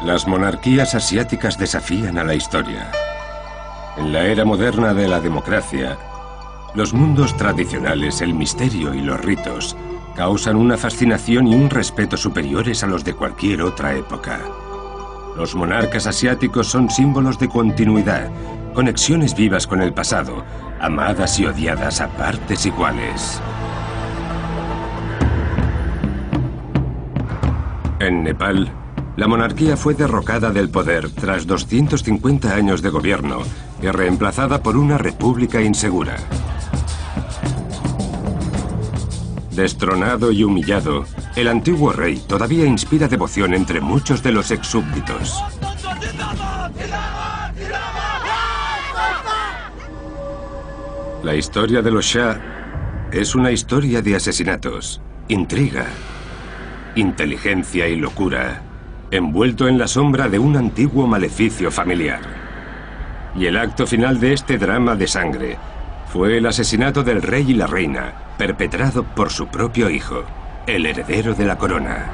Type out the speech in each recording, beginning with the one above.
Las monarquías asiáticas desafían a la historia. En la era moderna de la democracia, los mundos tradicionales, el misterio y los ritos causan una fascinación y un respeto superiores a los de cualquier otra época. Los monarcas asiáticos son símbolos de continuidad, conexiones vivas con el pasado, amadas y odiadas a partes iguales. En Nepal, la monarquía fue derrocada del poder tras 250 años de gobierno y reemplazada por una república insegura. Destronado y humillado, el antiguo rey todavía inspira devoción entre muchos de los exsúbditos. La historia de los Shah es una historia de asesinatos, intriga, inteligencia y locura, envuelto en la sombra de un antiguo maleficio familiar. Y el acto final de este drama de sangre fue el asesinato del rey y la reina, perpetrado por su propio hijo, el heredero de la corona.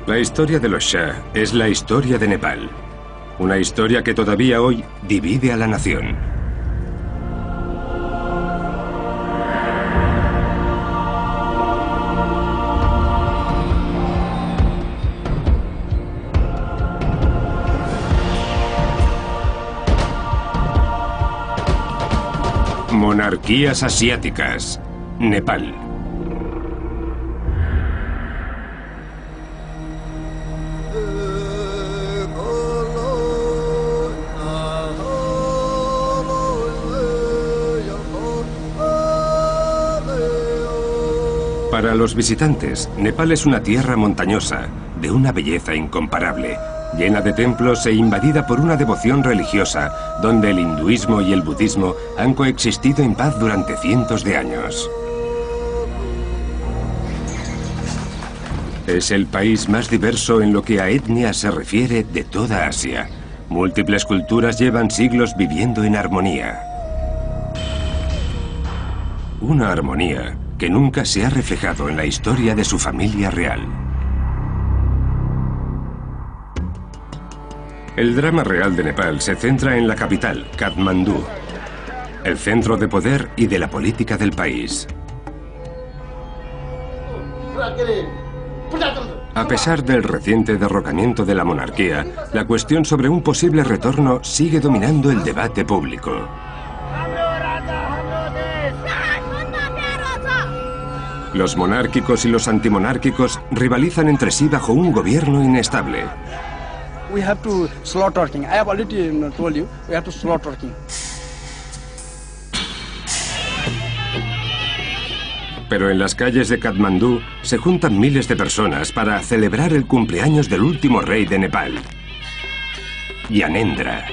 La historia de los Shah es la historia de Nepal, una historia que todavía hoy divide a la nación. Monarquías asiáticas, Nepal. Para los visitantes, Nepal es una tierra montañosa, de una belleza incomparable, llena de templos e invadida por una devoción religiosa, donde el hinduismo y el budismo han coexistido en paz durante cientos de años. Es el país más diverso en lo que a etnia se refiere de toda Asia. Múltiples culturas llevan siglos viviendo en armonía. Una armonía que nunca se ha reflejado en la historia de su familia real. El drama real de Nepal se centra en la capital, Katmandú, el centro de poder y de la política del país. A pesar del reciente derrocamiento de la monarquía, la cuestión sobre un posible retorno sigue dominando el debate público. Los monárquicos y los antimonárquicos rivalizan entre sí bajo un gobierno inestable. We have to slaughter king. I have already told you, we have to slaughter king. Pero en las calles de Katmandú se juntan miles de personas para celebrar el cumpleaños del último rey de Nepal, Gyanendra.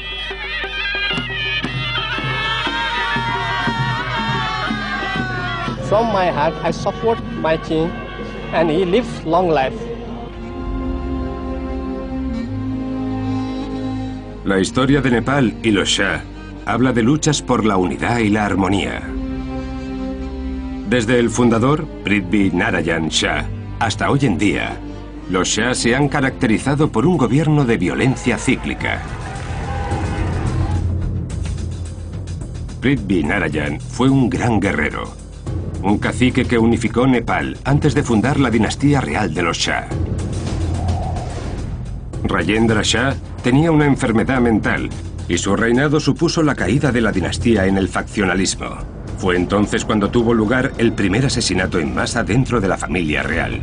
From my heart, I support my king, and he lives long life. La historia de Nepal y los Shah habla de luchas por la unidad y la armonía. Desde el fundador, Prithvi Narayan Shah, hasta hoy en día, los Shah se han caracterizado por un gobierno de violencia cíclica. Prithvi Narayan fue un gran guerrero, un cacique que unificó Nepal antes de fundar la dinastía real de los Shah. Rajendra Shah tenía una enfermedad mental y su reinado supuso la caída de la dinastía en el faccionalismo. Fue entonces cuando tuvo lugar el primer asesinato en masa dentro de la familia real.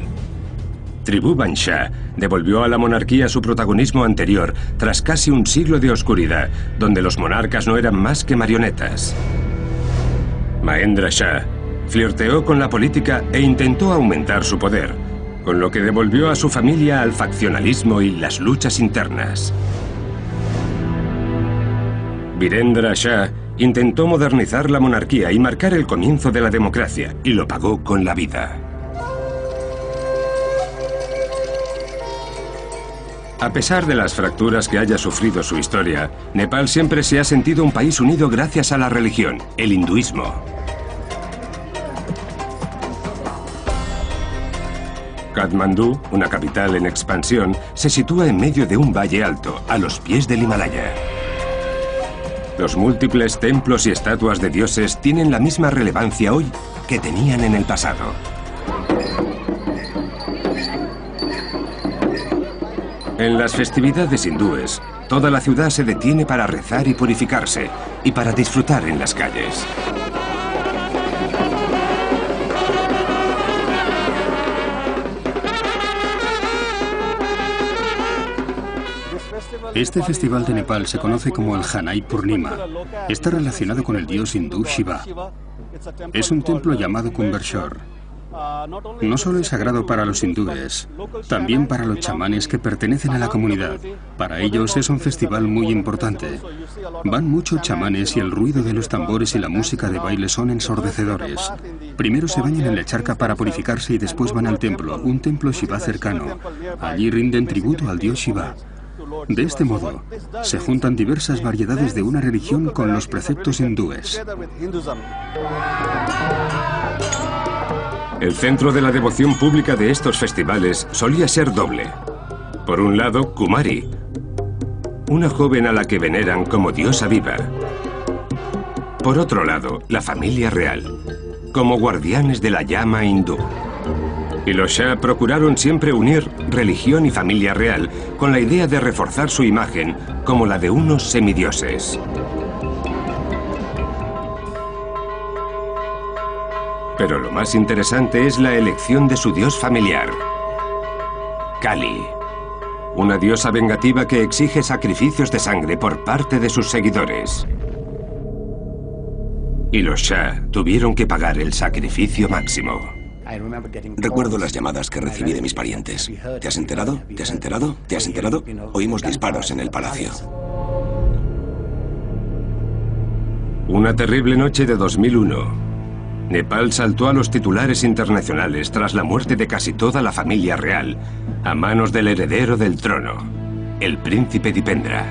Tribhuvan Shah devolvió a la monarquía su protagonismo anterior tras casi un siglo de oscuridad, donde los monarcas no eran más que marionetas. Mahendra Shah flirteó con la política e intentó aumentar su poder, con lo que devolvió a su familia al faccionalismo y las luchas internas. Virendra Shah intentó modernizar la monarquía y marcar el comienzo de la democracia, y lo pagó con la vida. A pesar de las fracturas que haya sufrido su historia, Nepal siempre se ha sentido un país unido gracias a la religión, el hinduismo. Katmandú, una capital en expansión, se sitúa en medio de un valle alto, a los pies del Himalaya. Los múltiples templos y estatuas de dioses tienen la misma relevancia hoy que tenían en el pasado. En las festividades hindúes, toda la ciudad se detiene para rezar y purificarse, y para disfrutar en las calles. Este festival de Nepal se conoce como el Hanai Purnima. Está relacionado con el dios hindú Shiva. Es un templo llamado Kumbhakeshwar. No solo es sagrado para los hindúes, también para los chamanes que pertenecen a la comunidad. Para ellos es un festival muy importante. Van muchos chamanes y el ruido de los tambores y la música de baile son ensordecedores. Primero se bañan en la charca para purificarse y después van al templo, un templo Shiva cercano. Allí rinden tributo al dios Shiva. De este modo, se juntan diversas variedades de una religión con los preceptos hindúes. El centro de la devoción pública de estos festivales solía ser doble. Por un lado, Kumari, una joven a la que veneran como diosa viva. Por otro lado, la familia real, como guardianes de la llama hindú. Y los Shah procuraron siempre unir religión y familia real con la idea de reforzar su imagen como la de unos semidioses. Pero lo más interesante es la elección de su dios familiar, Kali, una diosa vengativa que exige sacrificios de sangre por parte de sus seguidores. Y los Shah tuvieron que pagar el sacrificio máximo. Recuerdo las llamadas que recibí de mis parientes. ¿Te has enterado? ¿Te has enterado? ¿Te has enterado? Oímos disparos en el palacio. Una terrible noche de 2001. Nepal saltó a los titulares internacionales tras la muerte de casi toda la familia real, a manos del heredero del trono, el príncipe Dipendra.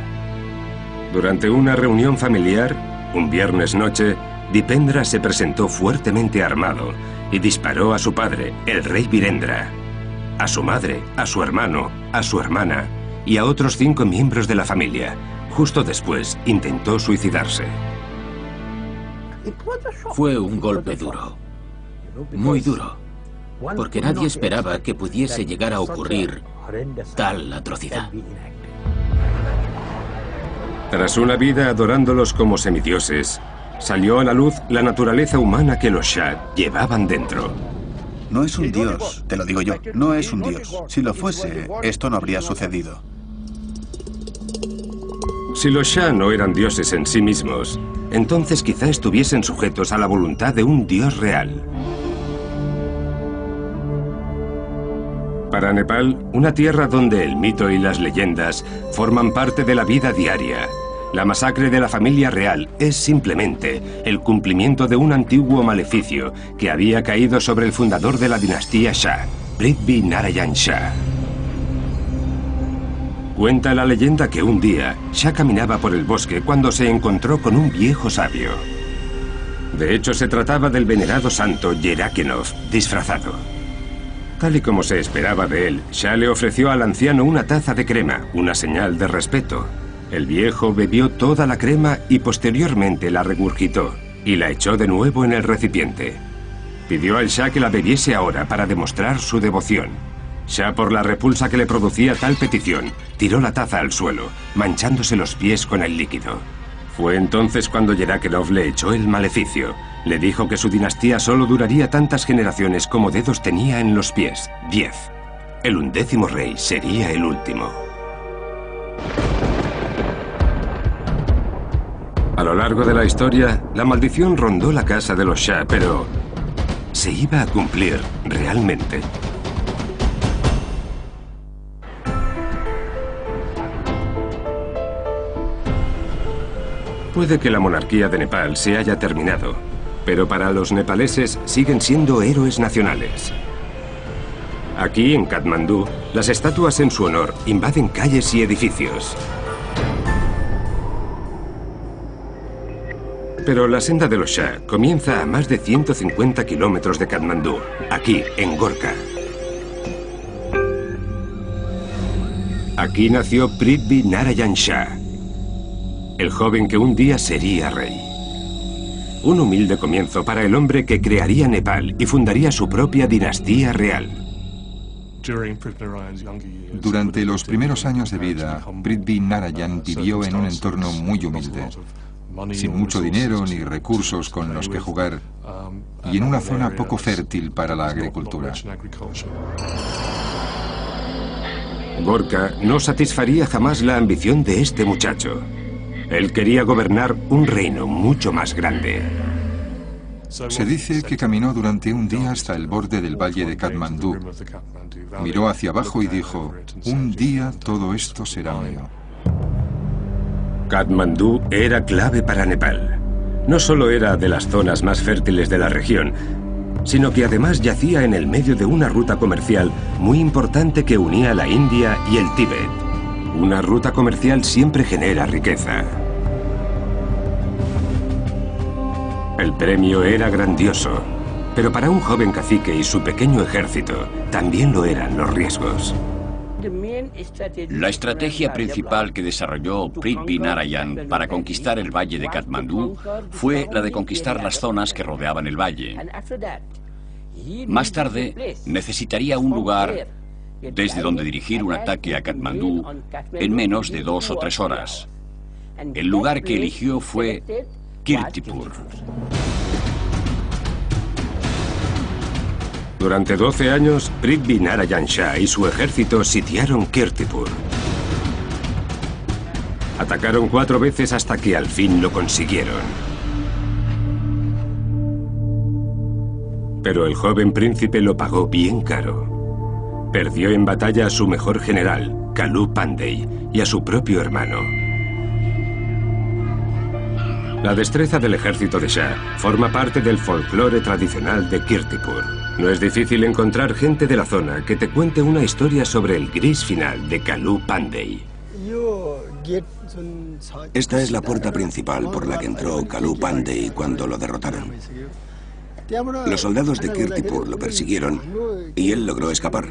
Durante una reunión familiar, un viernes noche, Dipendra se presentó fuertemente armado y disparó a su padre, el rey Virendra, a su madre, a su hermano, a su hermana y a otros 5 miembros de la familia. Justo después intentó suicidarse. Fue un golpe duro, muy duro, porque nadie esperaba que pudiese llegar a ocurrir tal atrocidad. Tras una vida adorándolos como semidioses, salió a la luz la naturaleza humana que los Shah llevaban dentro. No es un dios, te lo digo yo, no es un dios. Si lo fuese, esto no habría sucedido. Si los Shah no eran dioses en sí mismos, entonces quizá estuviesen sujetos a la voluntad de un dios real. Para Nepal, una tierra donde el mito y las leyendas forman parte de la vida diaria, la masacre de la familia real es simplemente el cumplimiento de un antiguo maleficio que había caído sobre el fundador de la dinastía Shah, Prithvi Narayan Shah. Cuenta la leyenda que un día Shah caminaba por el bosque cuando se encontró con un viejo sabio. De hecho, se trataba del venerado santo Yerakenov, disfrazado. Tal y como se esperaba de él, Shah le ofreció al anciano una taza de crema, una señal de respeto. El viejo bebió toda la crema y posteriormente la regurgitó y la echó de nuevo en el recipiente. Pidió al Shah que la bebiese ahora para demostrar su devoción. Shah, por la repulsa que le producía tal petición, tiró la taza al suelo, manchándose los pies con el líquido. Fue entonces cuando Yerakenov le echó el maleficio. Le dijo que su dinastía solo duraría tantas generaciones como dedos tenía en los pies, 10. El 11º rey sería el último. A lo largo de la historia, la maldición rondó la casa de los Shah, pero ¿se iba a cumplir realmente? Puede que la monarquía de Nepal se haya terminado, pero para los nepaleses siguen siendo héroes nacionales. Aquí, en Katmandú, las estatuas en su honor invaden calles y edificios. Pero la senda de los Shah comienza a más de 150 kilómetros de Katmandú, aquí, en Gorkha. Aquí nació Prithvi Narayan Shah, el joven que un día sería rey. Un humilde comienzo para el hombre que crearía Nepal y fundaría su propia dinastía real. Durante los primeros años de vida, Prithvi Narayan vivió en un entorno muy humilde, sin mucho dinero ni recursos con los que jugar, y en una zona poco fértil para la agricultura. Gorka no satisfaría jamás la ambición de este muchacho. Él quería gobernar un reino mucho más grande. Se dice que caminó durante un día hasta el borde del valle de Katmandú. Miró hacia abajo y dijo, un día todo esto será mío. Katmandú era clave para Nepal. No solo era de las zonas más fértiles de la región, sino que además yacía en el medio de una ruta comercial muy importante que unía la India y el Tíbet. Una ruta comercial siempre genera riqueza. El premio era grandioso, pero para un joven cacique y su pequeño ejército también lo eran los riesgos. La estrategia principal que desarrolló Prithvi Narayan para conquistar el valle de Katmandú fue la de conquistar las zonas que rodeaban el valle. Más tarde, necesitaría un lugar desde donde dirigir un ataque a Katmandú en menos de 2 o 3 horas. El lugar que eligió fue Kirtipur. Durante 12 años, Prithvi Narayan Shah y su ejército sitiaron Kirtipur. Atacaron 4 veces hasta que al fin lo consiguieron. Pero el joven príncipe lo pagó bien caro. Perdió en batalla a su mejor general, Kalu Pandey, y a su propio hermano. La destreza del ejército de Shah forma parte del folclore tradicional de Kirtipur. No es difícil encontrar gente de la zona que te cuente una historia sobre el gris final de Kalu Pandey. Esta es la puerta principal por la que entró Kalu Pandey cuando lo derrotaron. Los soldados de Kirtipur lo persiguieron y él logró escapar.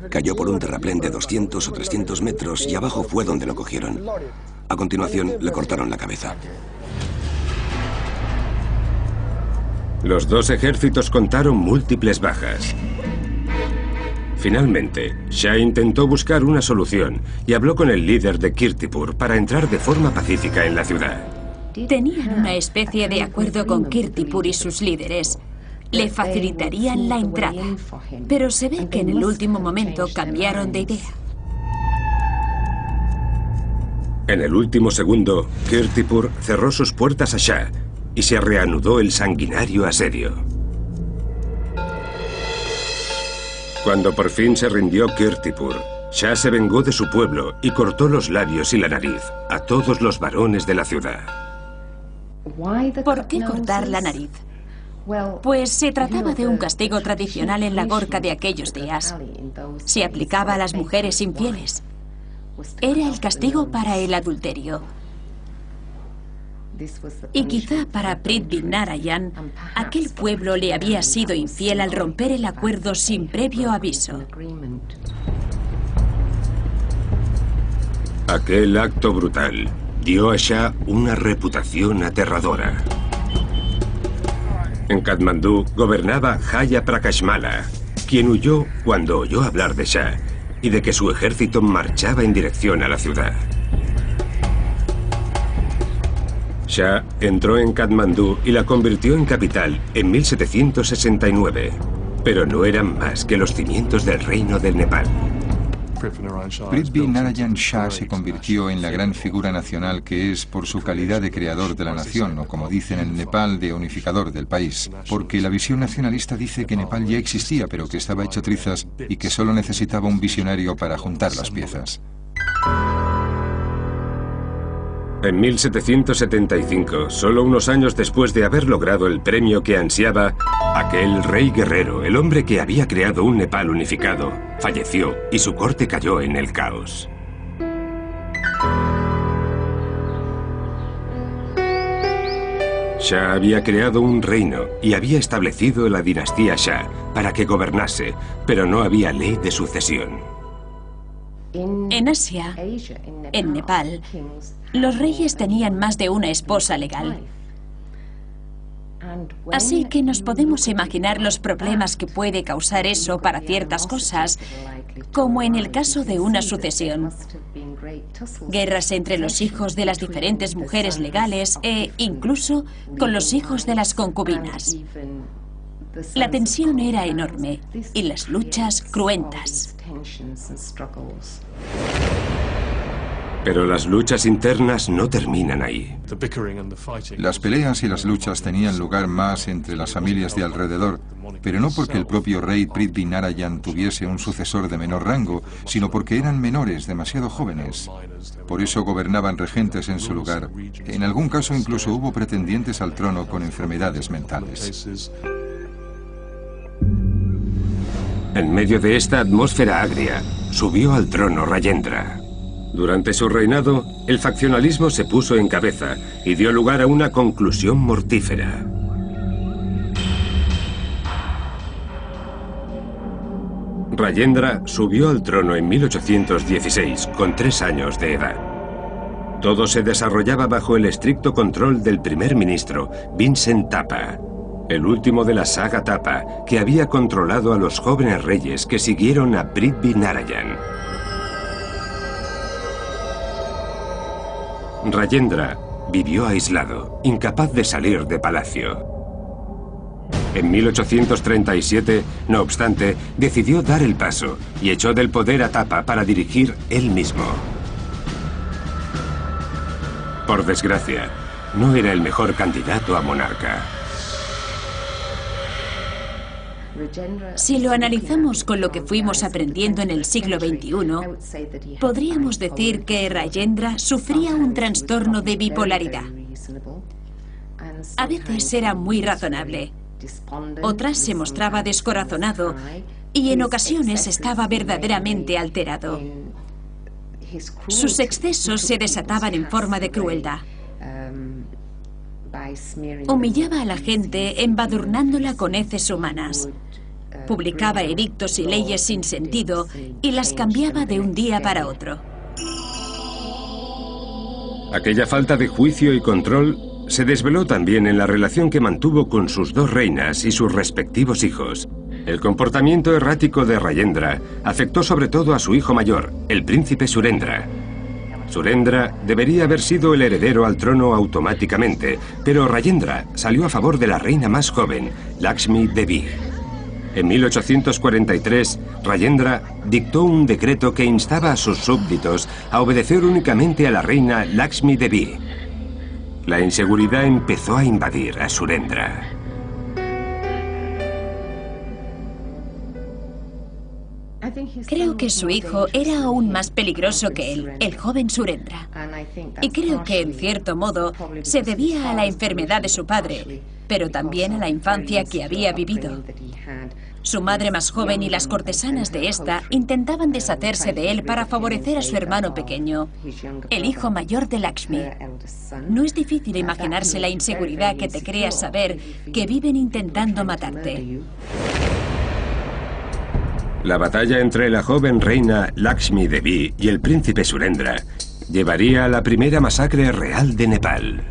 Cayó por un terraplén de 200 o 300 metros y abajo fue donde lo cogieron. A continuación le cortaron la cabeza. Los dos ejércitos contaron múltiples bajas. Finalmente, Shah intentó buscar una solución y habló con el líder de Kirtipur para entrar de forma pacífica en la ciudad. Tenían una especie de acuerdo con Kirtipur y sus líderes. Le facilitarían la entrada, pero se ve que en el último momento cambiaron de idea. En el último segundo, Kirtipur cerró sus puertas a Shah y se reanudó el sanguinario asedio. Cuando por fin se rindió Kirtipur, Shah se vengó de su pueblo y cortó los labios y la nariz a todos los varones de la ciudad. ¿Por qué cortar la nariz? Pues se trataba de un castigo tradicional en la Gorka de aquellos días. Se aplicaba a las mujeres infieles. Era el castigo para el adulterio. Y quizá para Prithvi Narayan, aquel pueblo le había sido infiel al romper el acuerdo sin previo aviso. Aquel acto brutal dio a Shah una reputación aterradora. En Katmandú gobernaba Jaya Prakashmala, quien huyó cuando oyó hablar de Shah y de que su ejército marchaba en dirección a la ciudad. Shah entró en Katmandú y la convirtió en capital en 1769, pero no eran más que los cimientos del reino del Nepal. Prithvi Narayan Shah se convirtió en la gran figura nacional que es por su calidad de creador de la nación, o como dicen en Nepal, de unificador del país. Porque la visión nacionalista dice que Nepal ya existía, pero que estaba hecho trizas y que solo necesitaba un visionario para juntar las piezas. En 1775, solo unos años después de haber logrado el premio que ansiaba, aquel rey guerrero, el hombre que había creado un Nepal unificado, falleció y su corte cayó en el caos. Shah había creado un reino y había establecido la dinastía Shah para que gobernase, pero no había ley de sucesión. En Asia, en Nepal, los reyes tenían más de una esposa legal. Así que nos podemos imaginar los problemas que puede causar eso para ciertas cosas, como en el caso de una sucesión. Guerras entre los hijos de las diferentes mujeres legales e incluso con los hijos de las concubinas. La tensión era enorme y las luchas cruentas. Pero las luchas internas no terminan ahí. Las peleas y las luchas tenían lugar más entre las familias de alrededor, pero no porque el propio rey Prithvi Narayan tuviese un sucesor de menor rango, sino porque eran menores, demasiado jóvenes. Por eso gobernaban regentes en su lugar. En algún caso incluso hubo pretendientes al trono con enfermedades mentales. En medio de esta atmósfera agria, subió al trono Rajendra. Durante su reinado, el faccionalismo se puso en cabeza y dio lugar a una conclusión mortífera. Rajendra subió al trono en 1816, con 3 años de edad. Todo se desarrollaba bajo el estricto control del primer ministro, Vincent Thapa, el último de la saga Thapa, que había controlado a los jóvenes reyes que siguieron a Prithvi Narayan. Rajendra vivió aislado, incapaz de salir de palacio. En 1837, no obstante, decidió dar el paso y echó del poder a Thapa para dirigir él mismo. Por desgracia, no era el mejor candidato a monarca. Si lo analizamos con lo que fuimos aprendiendo en el siglo XXI, podríamos decir que Rajendra sufría un trastorno de bipolaridad. A veces era muy razonable, otras se mostraba descorazonado y en ocasiones estaba verdaderamente alterado. Sus excesos se desataban en forma de crueldad. Humillaba a la gente embadurnándola con heces humanas. Publicaba edictos y leyes sin sentido y las cambiaba de un día para otro. Aquella falta de juicio y control se desveló también en la relación que mantuvo con sus 2 reinas y sus respectivos hijos. El comportamiento errático de Rajendra afectó sobre todo a su hijo mayor, el príncipe Surendra. Surendra debería haber sido el heredero al trono automáticamente, pero Rajendra salió a favor de la reina más joven, Lakshmi Devi. En 1843, Rajendra dictó un decreto que instaba a sus súbditos a obedecer únicamente a la reina Lakshmi Devi. La inseguridad empezó a invadir a Surendra. Creo que su hijo era aún más peligroso que él, el joven Surendra. Y creo que, en cierto modo, se debía a la enfermedad de su padre, pero también a la infancia que había vivido. Su madre más joven y las cortesanas de esta intentaban deshacerse de él para favorecer a su hermano pequeño, el hijo mayor de Lakshmi. No es difícil imaginarse la inseguridad que te crea saber que viven intentando matarte. La batalla entre la joven reina Lakshmi Devi y el príncipe Surendra llevaría a la primera masacre real de Nepal.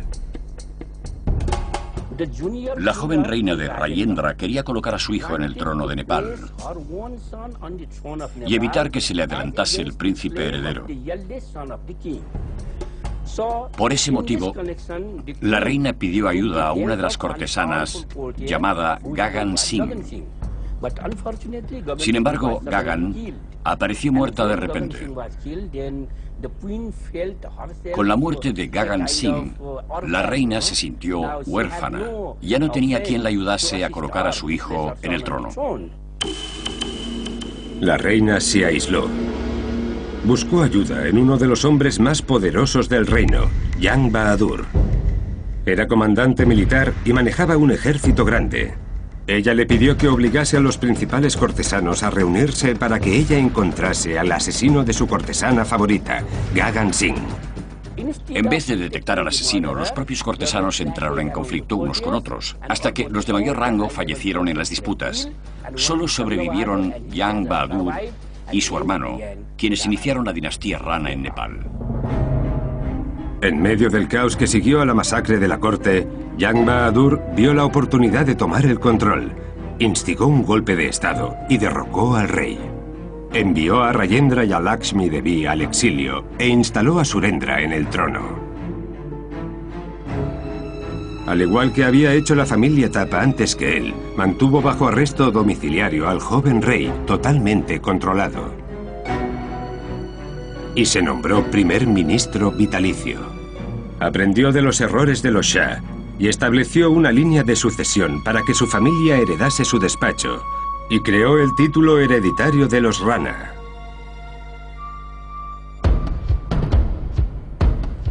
La joven reina de Rajendra quería colocar a su hijo en el trono de Nepal y evitar que se le adelantase el príncipe heredero. Por ese motivo, la reina pidió ayuda a una de las cortesanas llamada Gagan Singh. Sin embargo, Gagan apareció muerta de repente. Con la muerte de Gagan Singh, la reina se sintió huérfana. Ya no tenía quien la ayudase a colocar a su hijo en el trono. La reina se aisló. Buscó ayuda en uno de los hombres más poderosos del reino, Jang Bahadur. Era comandante militar y manejaba un ejército grande. Ella le pidió que obligase a los principales cortesanos a reunirse para que ella encontrase al asesino de su cortesana favorita, Gagan Singh. En vez de detectar al asesino, los propios cortesanos entraron en conflicto unos con otros, hasta que los de mayor rango fallecieron en las disputas. Solo sobrevivieron Jang Bahadur y su hermano, quienes iniciaron la dinastía Rana en Nepal. En medio del caos que siguió a la masacre de la corte, Jang Bahadur vio la oportunidad de tomar el control, instigó un golpe de estado y derrocó al rey. Envió a Rajendra y a Lakshmi Devi al exilio e instaló a Surendra en el trono. Al igual que había hecho la familia Thapa antes que él, mantuvo bajo arresto domiciliario al joven rey totalmente controlado. Y se nombró primer ministro vitalicio. Aprendió de los errores de los Shah y estableció una línea de sucesión para que su familia heredase su despacho, y creó el título hereditario de los Rana.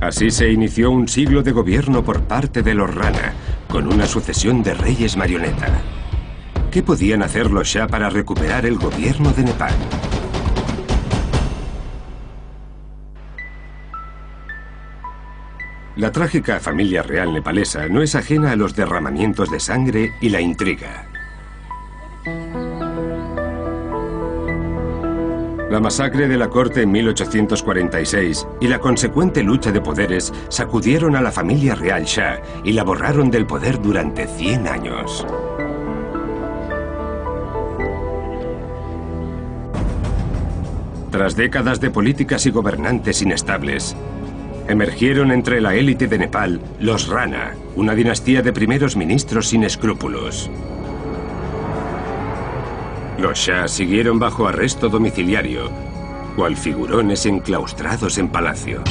Así se inició un siglo de gobierno por parte de los Rana, con una sucesión de reyes marioneta. ¿Qué podían hacer los Shah para recuperar el gobierno de Nepal? La trágica familia real nepalesa no es ajena a los derramamientos de sangre y la intriga. La masacre de la corte en 1846 y la consecuente lucha de poderes sacudieron a la familia real Shah y la borraron del poder durante 100 años. Tras décadas de políticas y gobernantes inestables, emergieron entre la élite de Nepal los Rana, una dinastía de primeros ministros sin escrúpulos. Los Shah siguieron bajo arresto domiciliario, cual figurones enclaustrados en palacio.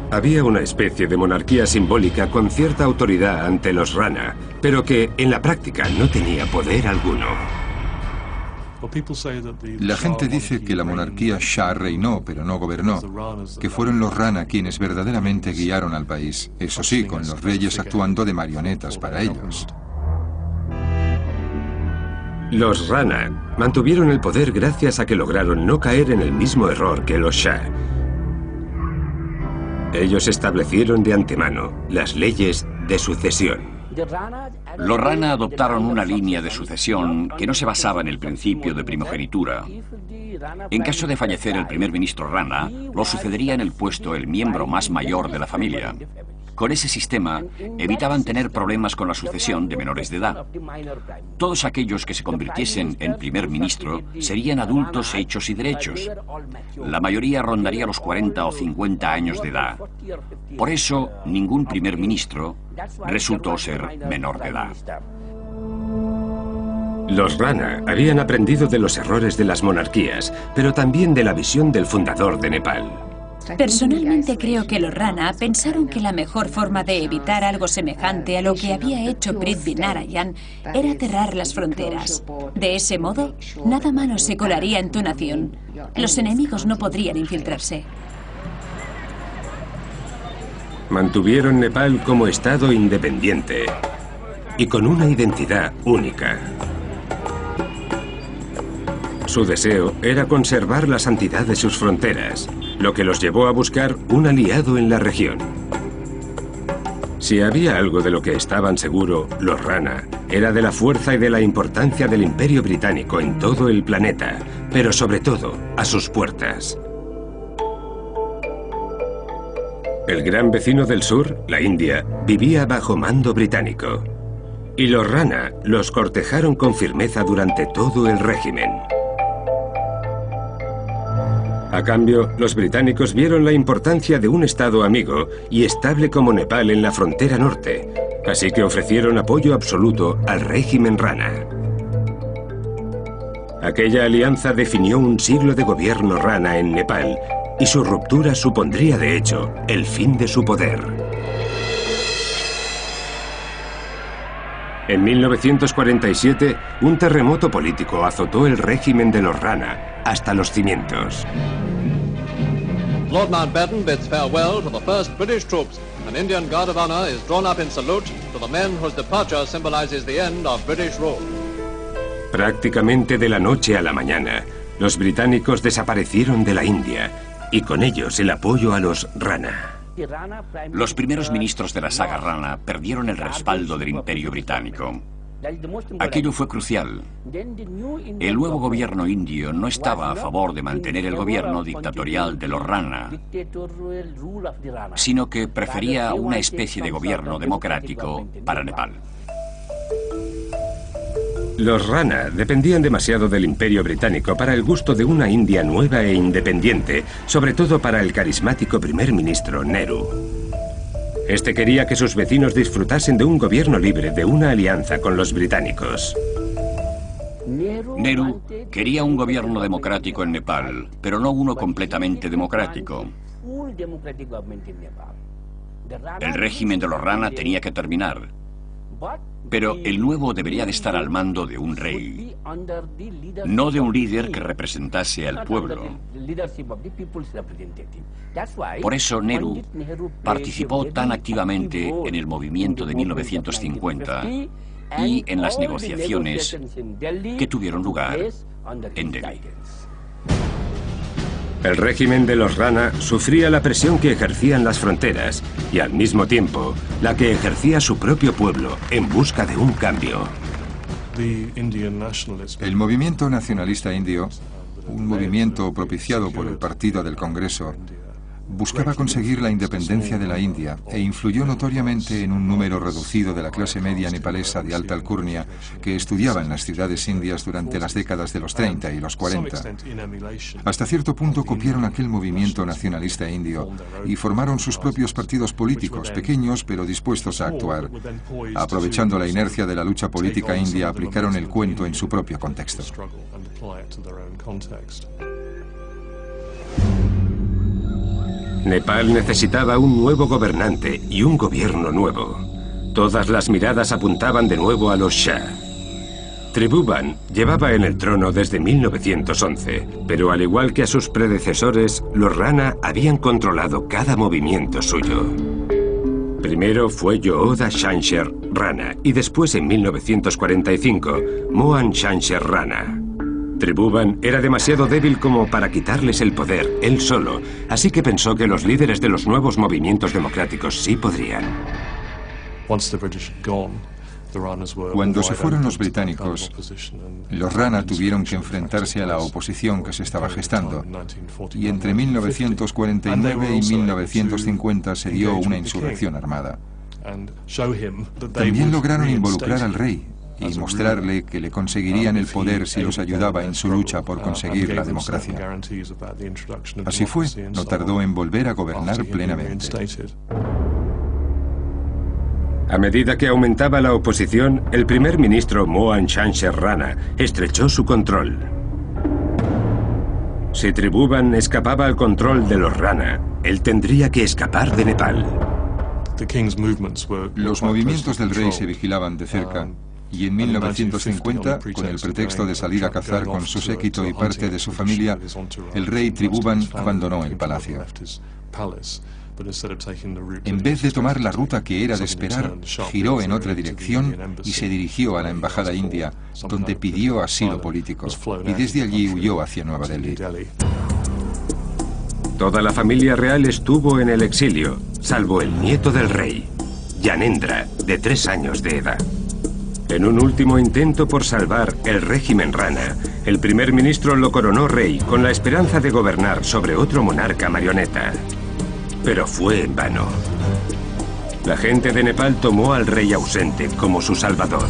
Había una especie de monarquía simbólica con cierta autoridad ante los Rana, pero que en la práctica no tenía poder alguno. La gente dice que la monarquía Shah reinó, pero no gobernó, que fueron los Rana quienes verdaderamente guiaron al país, eso sí, con los reyes actuando de marionetas para ellos. Los Rana mantuvieron el poder gracias a que lograron no caer en el mismo error que los Shah. Ellos establecieron de antemano las leyes de sucesión. Los Rana adoptaron una línea de sucesión que no se basaba en el principio de primogenitura. En caso de fallecer el primer ministro Rana, lo sucedería en el puesto el miembro más mayor de la familia. Con ese sistema, evitaban tener problemas con la sucesión de menores de edad. Todos aquellos que se convirtiesen en primer ministro serían adultos hechos y derechos. La mayoría rondaría los 40 o 50 años de edad. Por eso, ningún primer ministro resultó ser menor de edad. Los Rana habían aprendido de los errores de las monarquías, pero también de la visión del fundador de Nepal. Personalmente creo que los Rana pensaron que la mejor forma de evitar algo semejante a lo que había hecho Prithvi Narayan era cerrar las fronteras. De ese modo, nada malo se colaría en tu nación. Los enemigos no podrían infiltrarse. Mantuvieron Nepal como estado independiente y con una identidad única. Su deseo era conservar la santidad de sus fronteras, lo que los llevó a buscar un aliado en la región. Si había algo de lo que estaban seguros los Rana, era de la fuerza y de la importancia del Imperio Británico en todo el planeta, pero sobre todo a sus puertas. El gran vecino del sur, la India, vivía bajo mando británico. Y los Rana los cortejaron con firmeza durante todo el régimen. A cambio, los británicos vieron la importancia de un estado amigo y estable como Nepal en la frontera norte, así que ofrecieron apoyo absoluto al régimen Rana. Aquella alianza definió un siglo de gobierno Rana en Nepal, y su ruptura supondría, de hecho, el fin de su poder. En 1947, un terremoto político azotó el régimen de los Rana hasta los cimientos. Lord Mountbatten bids farewell to the first British troops. An Indian Guard of Honor is drawn up in salute to the men whose departure symbolizes the end of British rule. Prácticamente de la noche a la mañana, los británicos desaparecieron de la India y con ellos el apoyo a los Rana. Los primeros ministros de la saga Rana perdieron el respaldo del Imperio Británico. Aquello fue crucial. El nuevo gobierno indio no estaba a favor de mantener el gobierno dictatorial de los Rana, sino que prefería una especie de gobierno democrático para Nepal. Los Rana dependían demasiado del Imperio Británico para el gusto de una India nueva e independiente, sobre todo para el carismático primer ministro Nehru. Este quería que sus vecinos disfrutasen de un gobierno libre, de una alianza con los británicos. Nehru quería un gobierno democrático en Nepal, pero no uno completamente democrático. El régimen de los Rana tenía que terminar, pero el nuevo debería de estar al mando de un rey, no de un líder que representase al pueblo. Por eso Nehru participó tan activamente en el movimiento de 1950 y en las negociaciones que tuvieron lugar en Delhi. El régimen de los Rana sufría la presión que ejercían las fronteras y al mismo tiempo la que ejercía su propio pueblo en busca de un cambio. El movimiento nacionalista indio, un movimiento propiciado por el Partido del Congreso, buscaba conseguir la independencia de la India e influyó notoriamente en un número reducido de la clase media nepalesa de alta alcurnia que estudiaba en las ciudades indias durante las décadas de los 30 y los 40. Hasta cierto punto copiaron aquel movimiento nacionalista indio y formaron sus propios partidos políticos, pequeños pero dispuestos a actuar. Aprovechando la inercia de la lucha política india, aplicaron el cuento en su propio contexto. Nepal necesitaba un nuevo gobernante y un gobierno nuevo. Todas las miradas apuntaban de nuevo a los Shah. Tribhuvan llevaba en el trono desde 1911, pero al igual que a sus predecesores, los Rana habían controlado cada movimiento suyo. Primero fue Yooda Shansher Rana y después, en 1945, Mohan Shansher Rana. Tribhuvan era demasiado débil como para quitarles el poder él solo, así que pensó que los líderes de los nuevos movimientos democráticos sí podrían. Cuando se fueron los británicos, los Rana tuvieron que enfrentarse a la oposición que se estaba gestando, y entre 1949 y 1950 se dio una insurrección armada. También lograron involucrar al rey y mostrarle que le conseguirían el poder si los ayudaba en su lucha por conseguir la democracia. Así fue, no tardó en volver a gobernar plenamente. A medida que aumentaba la oposición, el primer ministro Mohan Shansher Rana estrechó su control. Si Tribhuvan escapaba al control de los Rana, él tendría que escapar de Nepal. Los movimientos del rey se vigilaban de cerca, y en 1950, con el pretexto de salir a cazar con su séquito y parte de su familia, el rey Tribhuvan abandonó el palacio. En vez de tomar la ruta que era de esperar, giró en otra dirección y se dirigió a la embajada india, donde pidió asilo político, y desde allí huyó hacia Nueva Delhi. Toda la familia real estuvo en el exilio, salvo el nieto del rey, Gyanendra, de 3 años de edad. En un último intento por salvar el régimen Rana, el primer ministro lo coronó rey con la esperanza de gobernar sobre otro monarca marioneta. Pero fue en vano. La gente de Nepal tomó al rey ausente como su salvador.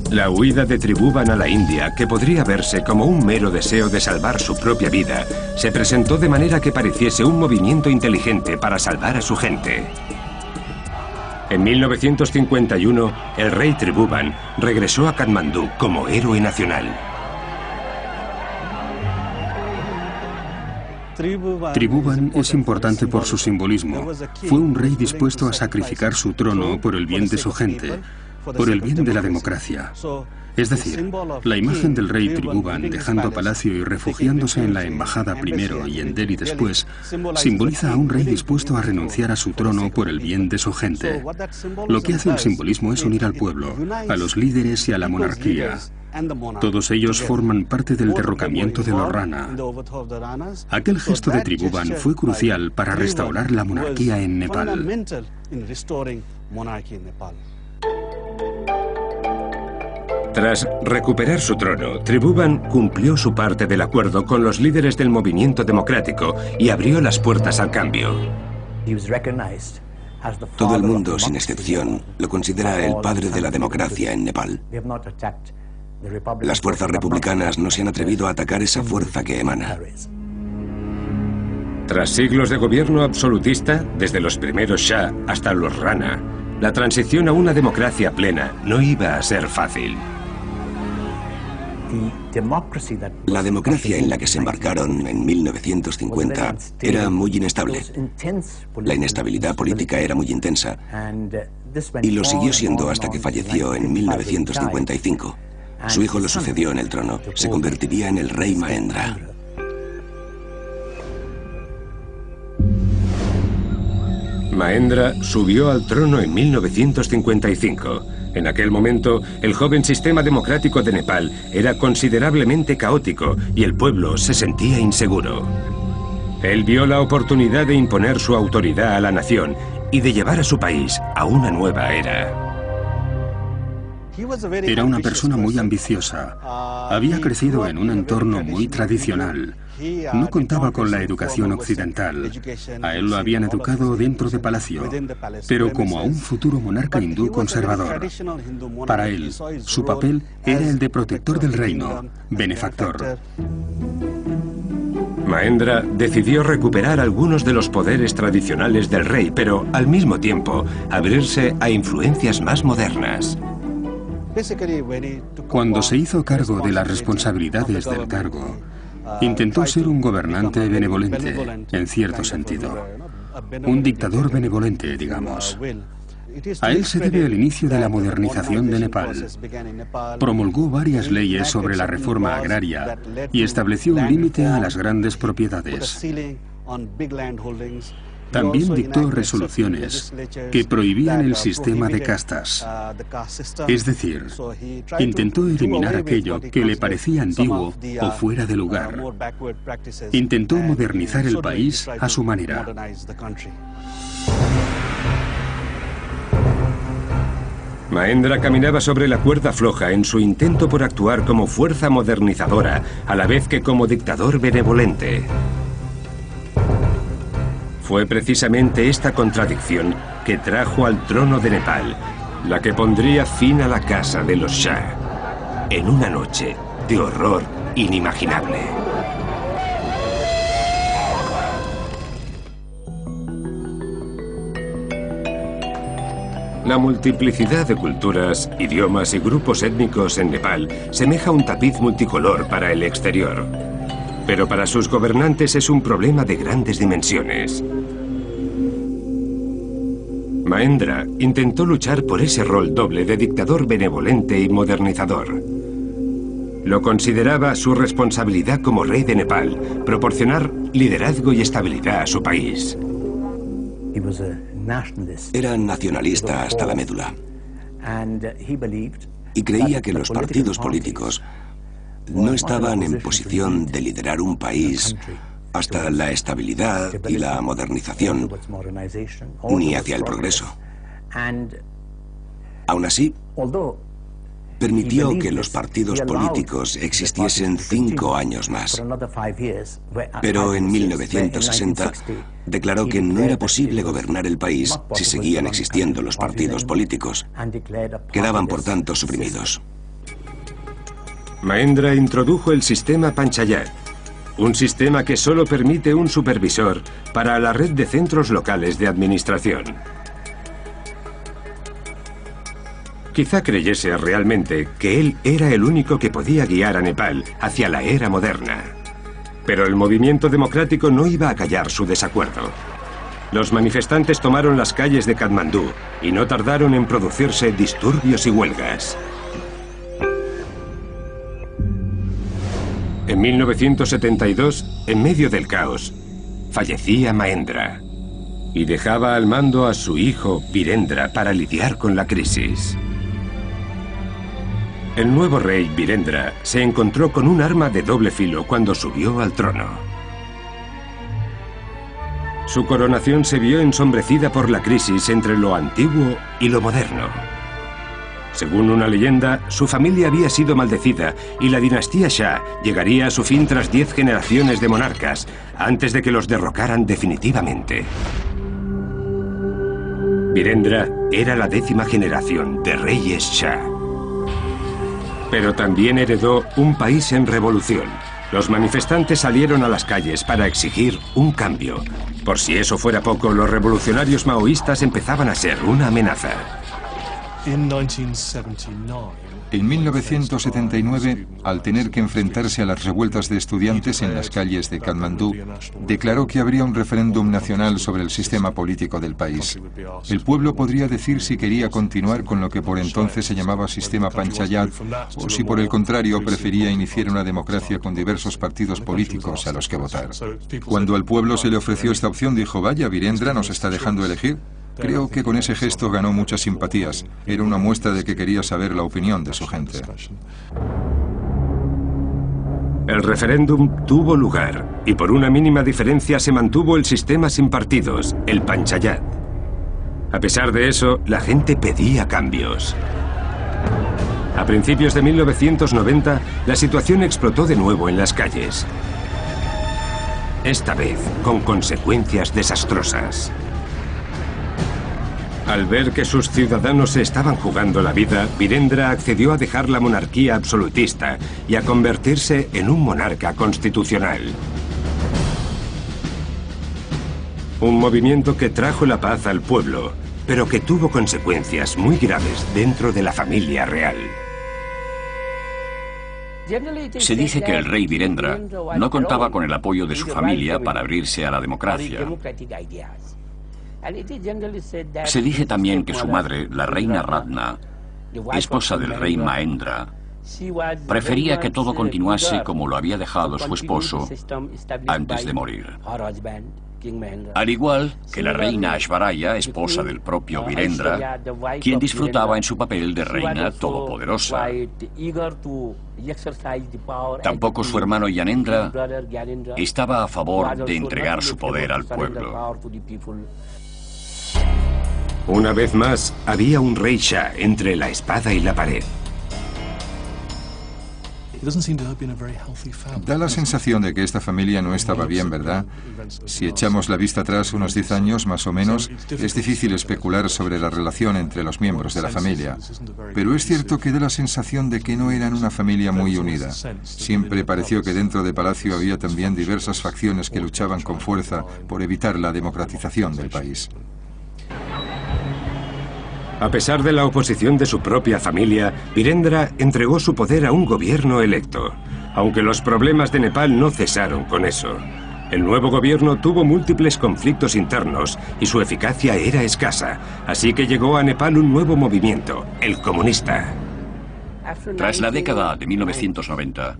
La huida de Tribhuvan a la India, que podría verse como un mero deseo de salvar su propia vida, se presentó de manera que pareciese un movimiento inteligente para salvar a su gente. En 1951, el rey Tribhuvan regresó a Katmandú como héroe nacional. Tribhuvan es importante por su simbolismo. Fue un rey dispuesto a sacrificar su trono por el bien de su gente, por el bien de la democracia. Es decir, la imagen del rey Tribhuvan dejando palacio y refugiándose en la embajada primero y en Delhi después, simboliza a un rey dispuesto a renunciar a su trono por el bien de su gente. Lo que hace el simbolismo es unir al pueblo, a los líderes y a la monarquía. Todos ellos forman parte del derrocamiento de los Rana. Aquel gesto de Tribhuvan fue crucial para restaurar la monarquía en Nepal. monarchy in Nepal. Tras recuperar su trono, Tribhuvan cumplió su parte del acuerdo con los líderes del movimiento democrático y abrió las puertas al cambio. Todo el mundo, sin excepción, lo considera el padre de la democracia en Nepal. Las fuerzas republicanas no se han atrevido a atacar esa fuerza que emana. Tras siglos de gobierno absolutista, desde los primeros Shah hasta los Rana, la transición a una democracia plena no iba a ser fácil. La democracia en la que se embarcaron en 1950 era muy inestable. La inestabilidad política era muy intensa y lo siguió siendo hasta que falleció en 1955. Su hijo lo sucedió en el trono. Se convertiría en el rey Mahendra. Mahendra subió al trono en 1955. En aquel momento, el joven sistema democrático de Nepal era considerablemente caótico y el pueblo se sentía inseguro. Él vio la oportunidad de imponer su autoridad a la nación y de llevar a su país a una nueva era. Era una persona muy ambiciosa. Había crecido en un entorno muy tradicional. No contaba con la educación occidental. A él lo habían educado dentro de palacio, pero como a un futuro monarca hindú conservador. Para él, su papel era el de protector del reino, benefactor. Mahendra decidió recuperar algunos de los poderes tradicionales del rey, pero al mismo tiempo abrirse a influencias más modernas. Cuando se hizo cargo de las responsabilidades del cargo, intentó ser un gobernante benevolente, en cierto sentido. Un dictador benevolente, digamos. A él se debe el inicio de la modernización de Nepal. Promulgó varias leyes sobre la reforma agraria y estableció un límite a las grandes propiedades. También dictó resoluciones que prohibían el sistema de castas. Es decir, intentó eliminar aquello que le parecía antiguo o fuera de lugar. Intentó modernizar el país a su manera. Mahendra caminaba sobre la cuerda floja en su intento por actuar como fuerza modernizadora, a la vez que como dictador benevolente. Fue precisamente esta contradicción que trajo al trono de Nepal, la que pondría fin a la casa de los Shah, en una noche de horror inimaginable. La multiplicidad de culturas, idiomas y grupos étnicos en Nepal semeja un tapiz multicolor para el exterior. Pero para sus gobernantes es un problema de grandes dimensiones. Mahendra intentó luchar por ese rol doble de dictador benevolente y modernizador. Lo consideraba su responsabilidad como rey de Nepal, proporcionar liderazgo y estabilidad a su país. Era nacionalista hasta la médula y creía que los partidos políticos no estaban en posición de liderar un país hasta la estabilidad y la modernización, ni hacia el progreso. Aún así, permitió que los partidos políticos existiesen 5 años más. Pero en 1960 declaró que no era posible gobernar el país si seguían existiendo los partidos políticos. Quedaban, por tanto, suprimidos. Mahendra introdujo el sistema Panchayat, un sistema que solo permite un supervisor para la red de centros locales de administración. Quizá creyese realmente que él era el único que podía guiar a Nepal hacia la era moderna. Pero el movimiento democrático no iba a callar su desacuerdo. Los manifestantes tomaron las calles de Katmandú y no tardaron en producirse disturbios y huelgas. En 1972, en medio del caos, fallecía Mahendra y dejaba al mando a su hijo Virendra para lidiar con la crisis. El nuevo rey Virendra se encontró con un arma de doble filo cuando subió al trono. Su coronación se vio ensombrecida por la crisis entre lo antiguo y lo moderno. Según una leyenda, su familia había sido maldecida y la dinastía Shah llegaría a su fin tras 10 generaciones de monarcas, antes de que los derrocaran definitivamente. Virendra era la 10ª generación de reyes Shah. Pero también heredó un país en revolución. Los manifestantes salieron a las calles para exigir un cambio. Por si eso fuera poco, los revolucionarios maoístas empezaban a ser una amenaza. En 1979, al tener que enfrentarse a las revueltas de estudiantes en las calles de Katmandú, declaró que habría un referéndum nacional sobre el sistema político del país. El pueblo podría decir si quería continuar con lo que por entonces se llamaba sistema Panchayat, o si por el contrario prefería iniciar una democracia con diversos partidos políticos a los que votar. Cuando al pueblo se le ofreció esta opción, dijo: vaya, Virendra nos está dejando elegir. Creo que con ese gesto ganó muchas simpatías. Era una muestra de que quería saber la opinión de su gente. El referéndum tuvo lugar y por una mínima diferencia se mantuvo el sistema sin partidos, el Panchayat. A pesar de eso, la gente pedía cambios. A principios de 1990, la situación explotó de nuevo en las calles. Esta vez con consecuencias desastrosas. Al ver que sus ciudadanos se estaban jugando la vida, Virendra accedió a dejar la monarquía absolutista y a convertirse en un monarca constitucional. Un movimiento que trajo la paz al pueblo, pero que tuvo consecuencias muy graves dentro de la familia real. Se dice que el rey Virendra no contaba con el apoyo de su familia para abrirse a la democracia. Se dice también que su madre, la reina Ratna, esposa del rey Mahendra, prefería que todo continuase como lo había dejado su esposo antes de morir. Al igual que la reina Aishwarya, esposa del propio Virendra, quien disfrutaba en su papel de reina todopoderosa. Tampoco su hermano Gyanendra estaba a favor de entregar su poder al pueblo. Una vez más, había un rey Shah entre la espada y la pared. Da la sensación de que esta familia no estaba bien, ¿verdad? Si echamos la vista atrás unos 10 años, más o menos, es difícil especular sobre la relación entre los miembros de la familia. Pero es cierto que da la sensación de que no eran una familia muy unida. Siempre pareció que dentro de Palacio había también diversas facciones que luchaban con fuerza por evitar la democratización del país. A pesar de la oposición de su propia familia, Virendra entregó su poder a un gobierno electo. Aunque los problemas de Nepal no cesaron con eso. El nuevo gobierno tuvo múltiples conflictos internos y su eficacia era escasa, así que llegó a Nepal un nuevo movimiento, el comunista. Tras la década de 1990,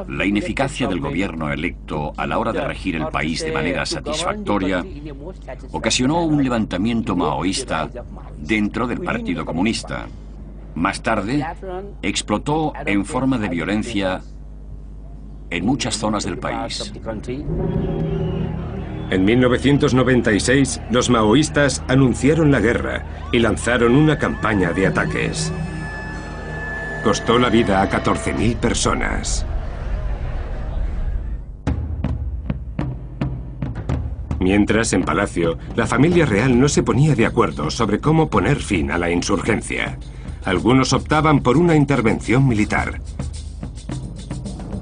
la ineficacia del gobierno electo a la hora de regir el país de manera satisfactoria ocasionó un levantamiento maoísta dentro del Partido Comunista. Más tarde, explotó en forma de violencia en muchas zonas del país. En 1996, los maoístas anunciaron la guerra y lanzaron una campaña de ataques. Costó la vida a 14.000 personas. Mientras, en Palacio, la familia real no se ponía de acuerdo sobre cómo poner fin a la insurgencia. Algunos optaban por una intervención militar.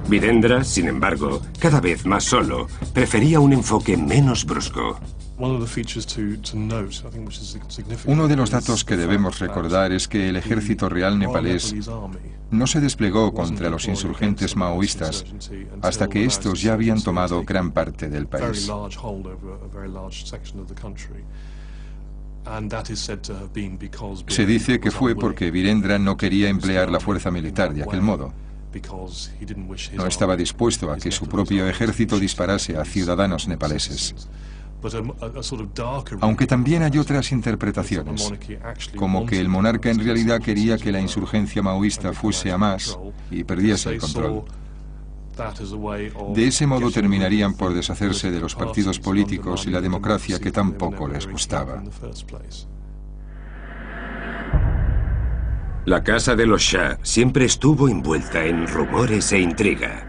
Virendra, sin embargo, cada vez más solo, prefería un enfoque menos brusco. Uno de los datos que debemos recordar es que el ejército real nepalés no se desplegó contra los insurgentes maoístas hasta que estos ya habían tomado gran parte del país. Se dice que fue porque Virendra no quería emplear la fuerza militar de aquel modo. No estaba dispuesto a que su propio ejército disparase a ciudadanos nepaleses. Aunque también hay otras interpretaciones, como que el monarca en realidad quería que la insurgencia maoísta fuese a más y perdiese el control. De ese modo terminarían por deshacerse de los partidos políticos y la democracia que tan poco les gustaba. La casa de los Shah siempre estuvo envuelta en rumores e intriga.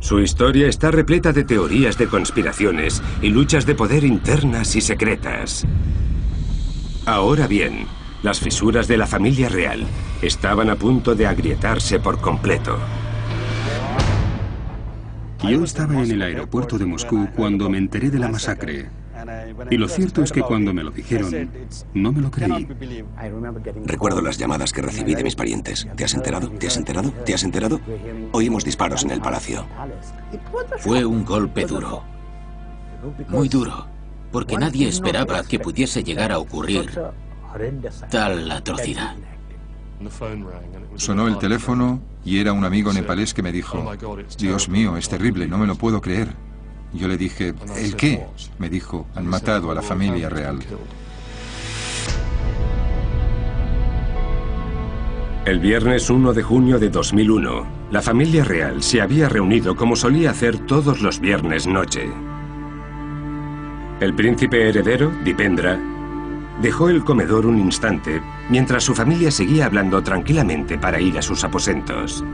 Su historia está repleta de teorías de conspiraciones y luchas de poder internas y secretas. Ahora bien, las fisuras de la familia real estaban a punto de agrietarse por completo. Yo estaba en el aeropuerto de Moscú cuando me enteré de la masacre. Y lo cierto es que cuando me lo dijeron, no me lo creí. Recuerdo las llamadas que recibí de mis parientes. ¿Te has enterado? ¿Te has enterado? ¿Te has enterado? Oímos disparos en el palacio. Fue un golpe duro. Muy duro. Porque nadie esperaba que pudiese llegar a ocurrir tal atrocidad. Sonó el teléfono y era un amigo nepalés que me dijo: Dios mío, es terrible, no me lo puedo creer. Yo le dije: ¿el qué? Me dijo: han matado a la familia real. El viernes 1 de junio de 2001, la familia real se había reunido como solía hacer todos los viernes noche. El príncipe heredero, Dipendra, dejó el comedor un instante mientras su familia seguía hablando tranquilamente para ir a sus aposentos.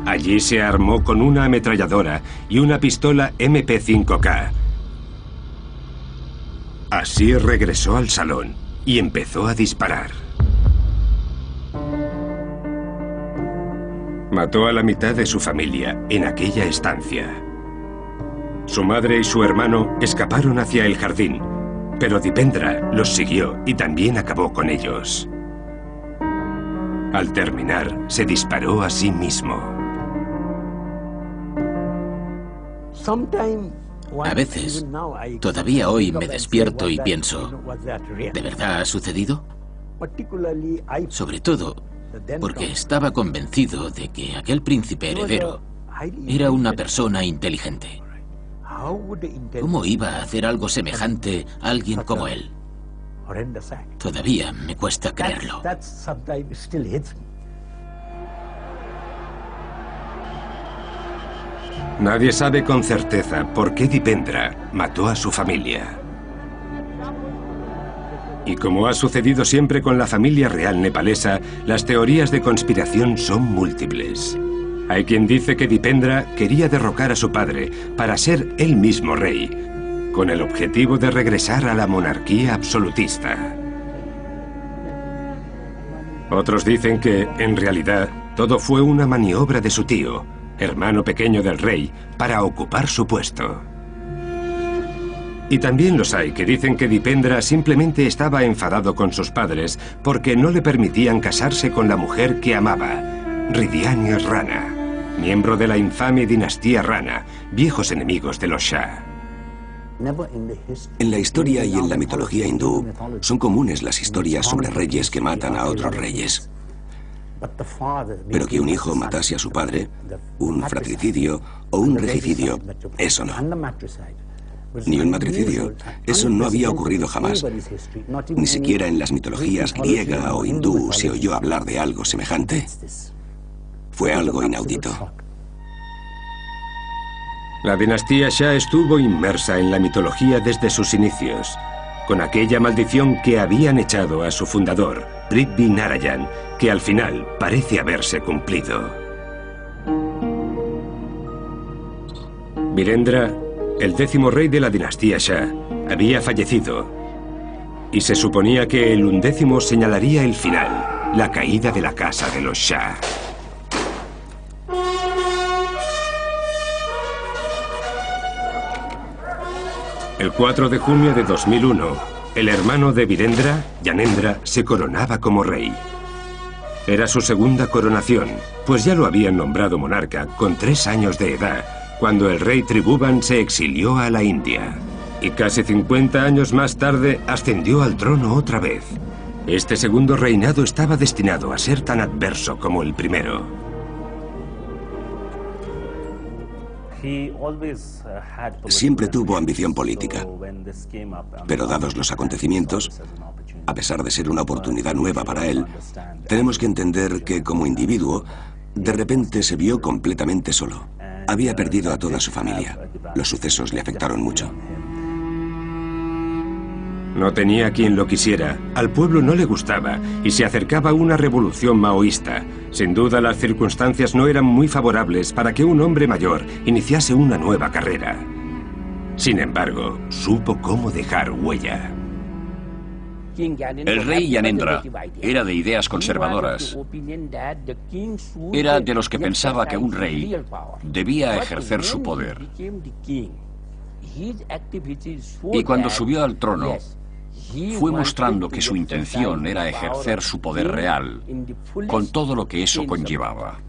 Allí se armó con una ametralladora y una pistola MP5K. Así regresó al salón y empezó a disparar. Mató a la mitad de su familia en aquella estancia. Su madre y su hermano escaparon hacia el jardín, pero Dipendra los siguió y también acabó con ellos. Al terminar, se disparó a sí mismo. A veces, todavía hoy me despierto y pienso, ¿de verdad ha sucedido? Sobre todo porque estaba convencido de que aquel príncipe heredero era una persona inteligente. ¿Cómo iba a hacer algo semejante a alguien como él? Todavía me cuesta creerlo. Nadie sabe con certeza por qué Dipendra mató a su familia. Y como ha sucedido siempre con la familia real nepalesa, las teorías de conspiración son múltiples. Hay quien dice que Dipendra quería derrocar a su padre para ser él mismo rey, con el objetivo de regresar a la monarquía absolutista. Otros dicen que, en realidad, todo fue una maniobra de su tío, hermano pequeño del rey, para ocupar su puesto. Y también los hay que dicen que Dipendra simplemente estaba enfadado con sus padres porque no le permitían casarse con la mujer que amaba, Hridiani Rana, miembro de la infame dinastía Rana, viejos enemigos de los Shah. En la historia y en la mitología hindú son comunes las historias sobre reyes que matan a otros reyes. Pero que un hijo matase a su padre, un fratricidio o un regicidio, eso no. Ni un matricidio. Eso no había ocurrido jamás. Ni siquiera en las mitologías griega o hindú se oyó hablar de algo semejante. Fue algo inaudito. La dinastía Shah estuvo inmersa en la mitología desde sus inicios, con aquella maldición que habían echado a su fundador, Prithvi Narayan, que al final parece haberse cumplido. Virendra, el 10º rey de la dinastía Shah, había fallecido, y se suponía que el 11º señalaría el final, la caída de la casa de los Shah. El 4 de junio de 2001, el hermano de Virendra, Gyanendra, se coronaba como rey. Era su segunda coronación, pues ya lo habían nombrado monarca con 3 años de edad, cuando el rey Tribhuvan se exilió a la India. Y casi 50 años más tarde ascendió al trono otra vez. Este segundo reinado estaba destinado a ser tan adverso como el primero. Siempre tuvo ambición política, pero dados los acontecimientos, a pesar de ser una oportunidad nueva para él, tenemos que entender que como individuo De repente se vio completamente solo. Había perdido a toda su familia. Los sucesos le afectaron mucho. No tenía quien lo quisiera, al pueblo no le gustaba y se acercaba una revolución maoísta. Sin duda las circunstancias no eran muy favorables para que un hombre mayor iniciase una nueva carrera. Sin embargo, supo cómo dejar huella. El rey Gyanendra era de ideas conservadoras. Era de los que pensaba que un rey debía ejercer su poder. Y cuando subió al trono, fue mostrando que su intención era ejercer su poder real, con todo lo que eso conllevaba.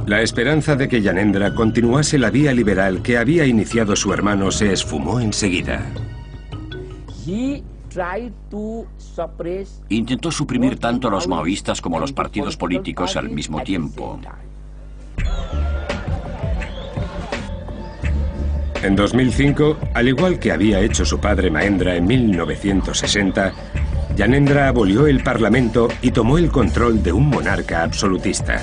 La esperanza de que Gyanendra continuase la vía liberal que había iniciado su hermano se esfumó enseguida. Intentó suprimir tanto a los maoístas como a los partidos políticos al mismo tiempo. En 2005, al igual que había hecho su padre Mahendra en 1960, Gyanendra abolió el parlamento y tomó el control de un monarca absolutista.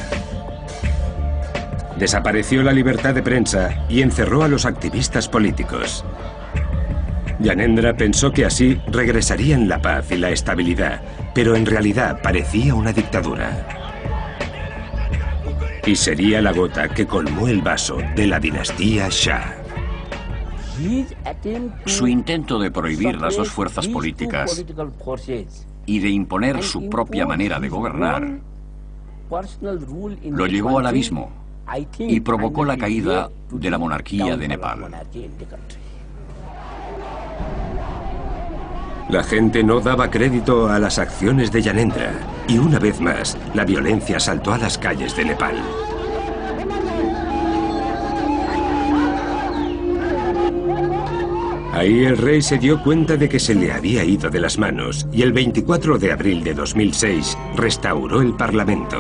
Desapareció la libertad de prensa y encerró a los activistas políticos. Gyanendra pensó que así regresarían la paz y la estabilidad, pero en realidad parecía una dictadura. Y sería la gota que colmó el vaso de la dinastía Shah. Su intento de prohibir las dos fuerzas políticas y de imponer su propia manera de gobernar lo llevó al abismo y provocó la caída de la monarquía de Nepal. La gente no daba crédito a las acciones de Gyanendra y una vez más la violencia saltó a las calles de Nepal. Ahí el rey se dio cuenta de que se le había ido de las manos y el 24 de abril de 2006 restauró el parlamento.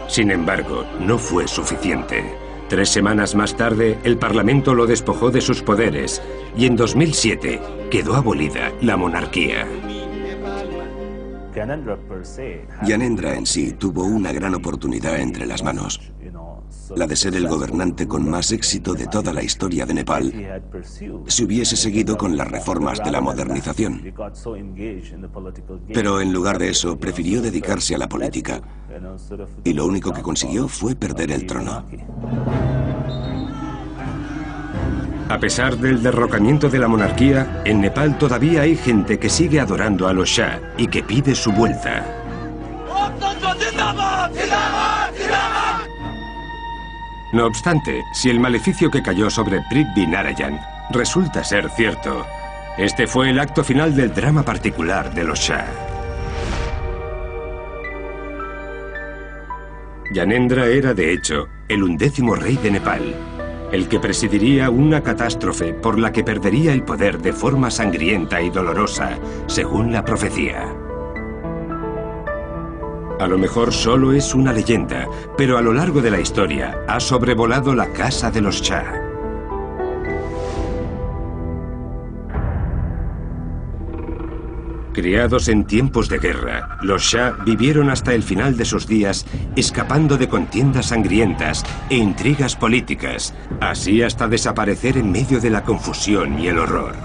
Sin embargo, no fue suficiente. 3 semanas más tarde, el parlamento lo despojó de sus poderes y en 2007 quedó abolida la monarquía. Gyanendra en sí tuvo una gran oportunidad entre las manos, la de ser el gobernante con más éxito de toda la historia de Nepal, si hubiese seguido con las reformas de la modernización. Pero en lugar de eso, prefirió dedicarse a la política, y lo único que consiguió fue perder el trono. A pesar del derrocamiento de la monarquía, en Nepal todavía hay gente que sigue adorando a los Shah y que pide su vuelta. No obstante, si el maleficio que cayó sobre Prithvi Narayan resulta ser cierto, este fue el acto final del drama particular de los Shah. Gyanendra era, de hecho, el 11º rey de Nepal, el que presidiría una catástrofe por la que perdería el poder de forma sangrienta y dolorosa, según la profecía. A lo mejor solo es una leyenda, pero a lo largo de la historia ha sobrevolado la casa de los Shah. Criados en tiempos de guerra, los Shah vivieron hasta el final de sus días escapando de contiendas sangrientas e intrigas políticas, así hasta desaparecer en medio de la confusión y el horror.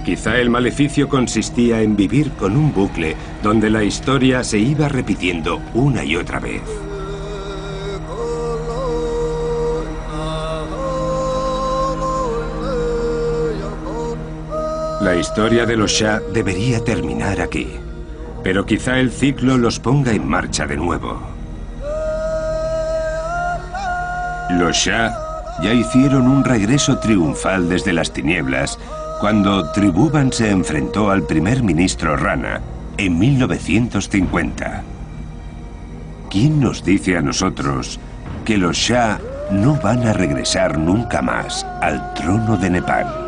Quizá el maleficio consistía en vivir con un bucle donde la historia se iba repitiendo una y otra vez. La historia de los Shah debería terminar aquí, pero quizá el ciclo los ponga en marcha de nuevo. Los Shah ya hicieron un regreso triunfal desde las tinieblas cuando Tribhuvan se enfrentó al primer ministro Rana en 1950. ¿Quién nos dice a nosotros que los Shah no van a regresar nunca más al trono de Nepal?